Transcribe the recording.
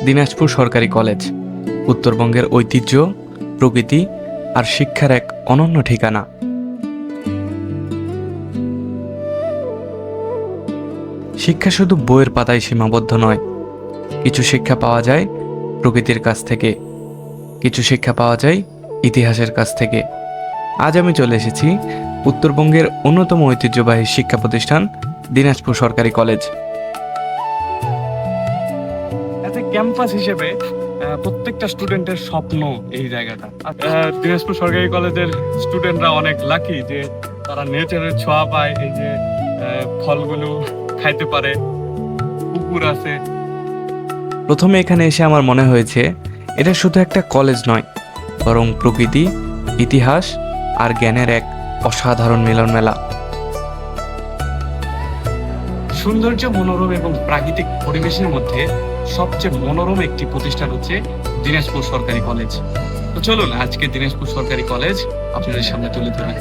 দিনাজপুর সরকারি কলেজ উত্তরবঙ্গের ঐতিহ্য, প্রকৃতি আর শিক্ষার এক অনন্য ঠিকানা। শিক্ষা শুধু বইয়ের পাতায় সীমাবদ্ধ নয়। কিছু শিক্ষা পাওয়া যায় প্রকৃতির কাছ থেকে, কিছু শিক্ষা পাওয়া যায় ইতিহাসের কাছ থেকে। আজ আমি চলে এসেছি উত্তরবঙ্গের অন্যতম ঐতিহ্যবাহী শিক্ষা প্রতিষ্ঠান দিনাজপুর সরকারি কলেজ। ক্যাম্পাস হিসেবে প্রত্যেকটা স্টুডেন্টের স্বপ্ন এই জায়গাটা। দিনাজপুর সরকারি কলেজের স্টুডেন্টরা অনেক লাকি যে তারা নেচারের ছোঁয়া পায়, এই যে ফলগুলো খাইতে পারে, পুকুর আছে। প্রথমে এখানে এসে আমার মনে হয়েছে এটা শুধু একটা কলেজ নয়, বরং প্রকৃতি, ইতিহাস আর জ্ঞানের এক অসাধারণ মিলন মেলা। সৌন্দর্য, মনোরম এবং প্রাকৃতিক পরিবেশের মধ্যে সবচেয়ে মনোরম একটি প্রতিষ্ঠান হচ্ছে দিনাজপুর সরকারি কলেজ। তো চলুন আজকে দিনাজপুর সরকারি কলেজ আপনাদের সামনে তুলে ধরি।